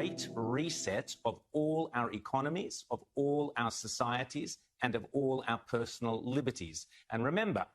great reset of all our economies, of all our societies, and of all our personal liberties. And remember,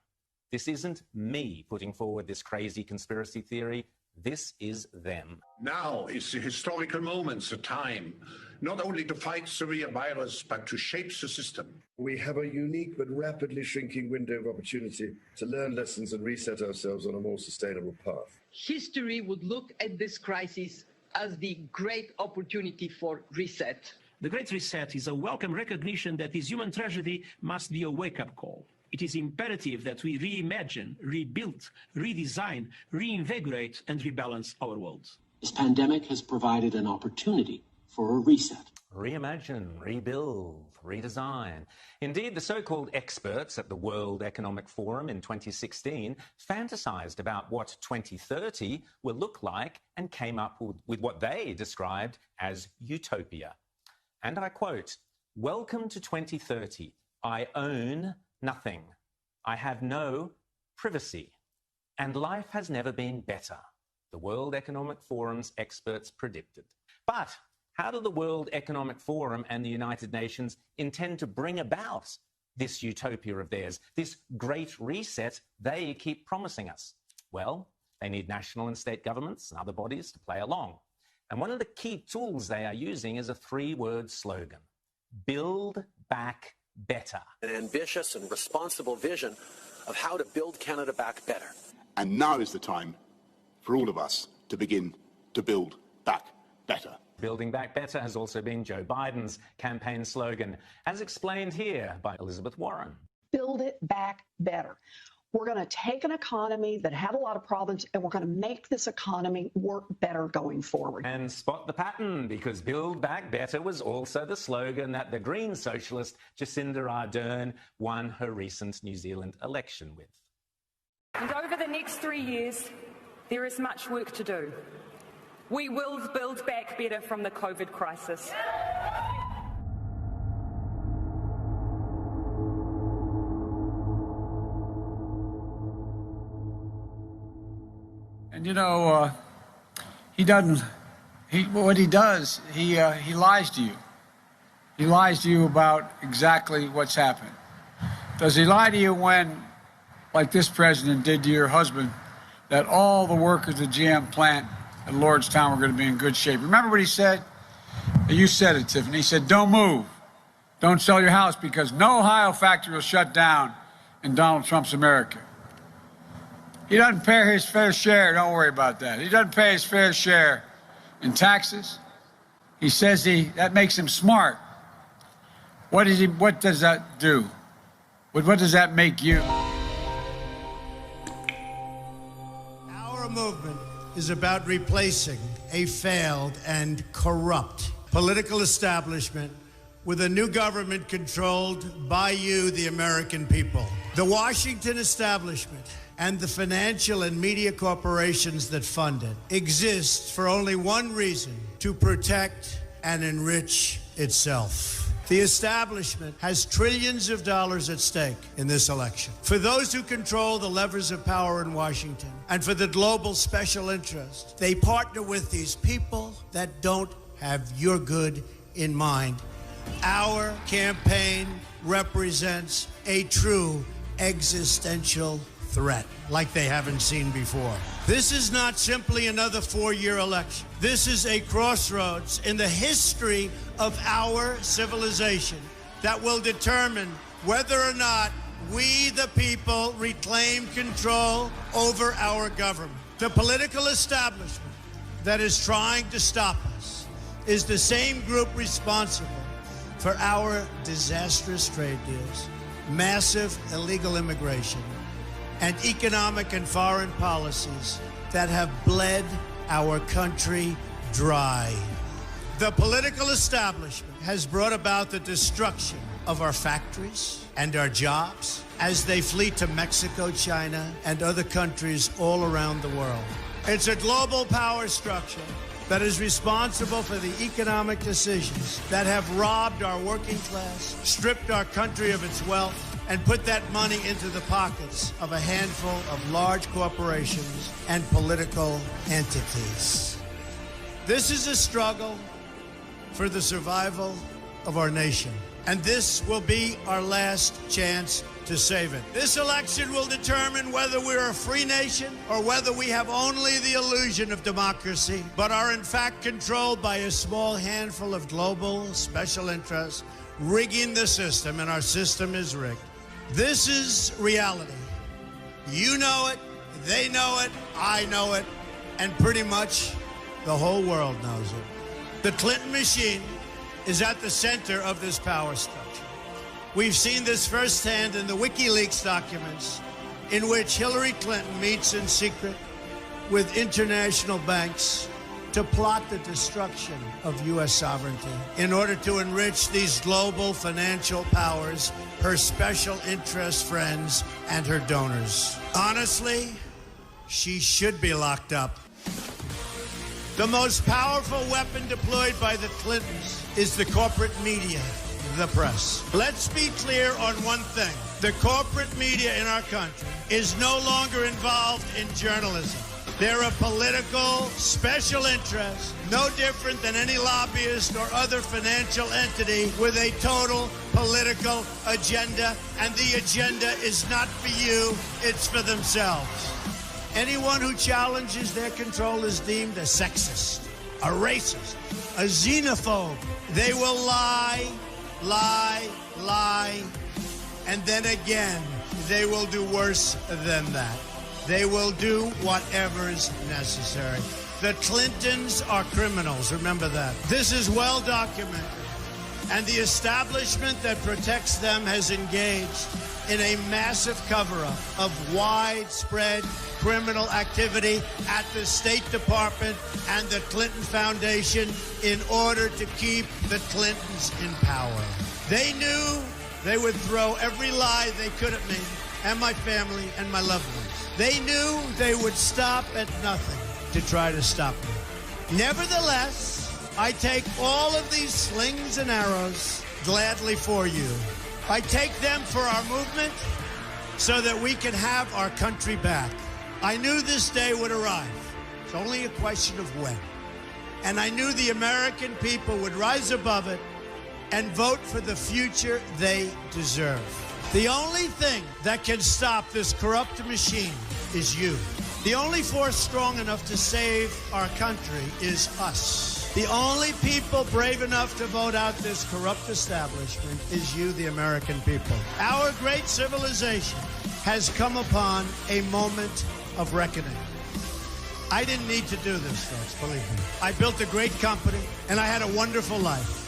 this isn't me putting forward this crazy conspiracy theory. This is them. Now is the historical moment, the time, not only to fight severe virus, but to shape the system. We have a unique but rapidly shrinking window of opportunity to learn lessons and reset ourselves on a more sustainable path. History would look at this crisis as the great opportunity for reset. The Great Reset is a welcome recognition that this human tragedy must be a wake-up call. It is imperative that we reimagine, rebuild, redesign, reinvigorate, and rebalance our world. This pandemic has provided an opportunity for a reset. Reimagine, rebuild, redesign. Indeed, the so-called experts at the World Economic Forum in 2016 fantasized about what 2030 will look like and came up with what they described as utopia. And I quote, "Welcome to 2030. I own nothing. I have no privacy. And life has never been better," the World Economic Forum's experts predicted. But how do the World Economic Forum and the United Nations intend to bring about this utopia of theirs, this great reset they keep promising us? Well, they need national and state governments and other bodies to play along. And one of the key tools they are using is a three-word slogan: build back better. An ambitious and responsible vision of how to build Canada back better. And now is the time for all of us to begin to build back better. Building back better has also been Joe Biden's campaign slogan, as explained here by Elizabeth Warren. Build it back better. We're going to take an economy that had a lot of problems and we're going to make this economy work better going forward. And spot the pattern, because Build Back Better was also the slogan that the Green socialist Jacinda Ardern won her recent New Zealand election with. And over the next 3 years, there is much work to do. We will build back better from the COVID crisis. And you know, what he does, he lies to you. He lies to you about exactly what's happened. Does he lie to you when, like this president did to your husband, that all the workers at the GM plant at Lordstown were going to be in good shape? Remember what he said? You said it, Tiffany. He said, don't move. Don't sell your house because no Ohio factory will shut down in Donald Trump's America. He doesn't pay his fair share. Don't worry about that. He doesn't pay his fair share in taxes. He says that makes him smart. What does that do? What does that make you? Our movement is about replacing a failed and corrupt political establishment with a new government controlled by you, the American people. The Washington establishment and the financial and media corporations that fund it exist for only one reason: to protect and enrich itself. The establishment has trillions of dollars at stake in this election. For those who control the levers of power in Washington and for the global special interest, they partner with these people that don't have your good in mind. Our campaign represents a true existential threat like they haven't seen before. This is not simply another four-year election. This is a crossroads in the history of our civilization that will determine whether or not we, the people, reclaim control over our government. The political establishment that is trying to stop us is the same group responsible for our disastrous trade deals, massive illegal immigration, and economic and foreign policies that have bled our country dry. The political establishment has brought about the destruction of our factories and our jobs as they flee to Mexico, China, and other countries all around the world. It's a global power structure that is responsible for the economic decisions that have robbed our working class, stripped our country of its wealth, and put that money into the pockets of a handful of large corporations and political entities. This is a struggle for the survival of our nation, and this will be our last chance to save it. This election will determine whether we're a free nation or whether we have only the illusion of democracy, but are in fact controlled by a small handful of global special interests rigging the system, and our system is rigged. This is reality. You know it, they know it, I know it, and pretty much the whole world knows it. The Clinton machine is at the center of this power structure. We've seen this firsthand in the WikiLeaks documents, in which Hillary Clinton meets in secret with international banks to plot the destruction of U.S. sovereignty in order to enrich these global financial powers, her special interest friends, and her donors. Honestly, she should be locked up. The most powerful weapon deployed by the Clintons is the corporate media, the press. Let's be clear on one thing. The corporate media in our country is no longer involved in journalism. They're a political special interest, no different than any lobbyist or other financial entity with a total political agenda, and the agenda is not for you, it's for themselves. Anyone who challenges their control is deemed a sexist, a racist, a xenophobe. They will lie, and then again, they will do worse than that. They will do whatever is necessary. The Clintons are criminals, remember that. This is well documented. And the establishment that protects them has engaged in a massive cover-up of widespread criminal activity at the State Department and the Clinton Foundation in order to keep the Clintons in power. They knew they would throw every lie they could at me and my family and my loved ones. They knew they would stop at nothing to try to stop me. Nevertheless, I take all of these slings and arrows gladly for you. I take them for our movement so that we can have our country back. I knew this day would arrive. It's only a question of when. And I knew the American people would rise above it and vote for the future they deserve. The only thing that can stop this corrupt machine is you. The only force strong enough to save our country is us. The only people brave enough to vote out this corrupt establishment is you, the American people. Our great civilization has come upon a moment of reckoning. I didn't need to do this, folks, believe me. I built a great company, and I had a wonderful life.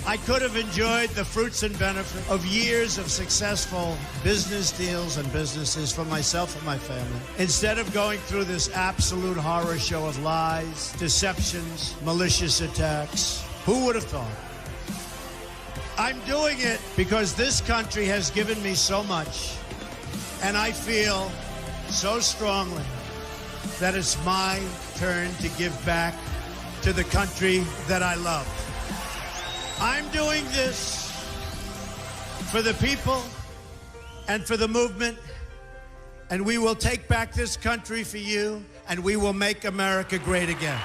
I could have enjoyed the fruits and benefit of years of successful business deals and businesses for myself and my family, instead of going through this absolute horror show of lies, deceptions, malicious attacks. Who would have thought? I'm doing it because this country has given me so much, and I feel so strongly that it's my turn to give back to the country that I love. I'm doing this for the people and for the movement, and we will take back this country for you, and we will make America great again.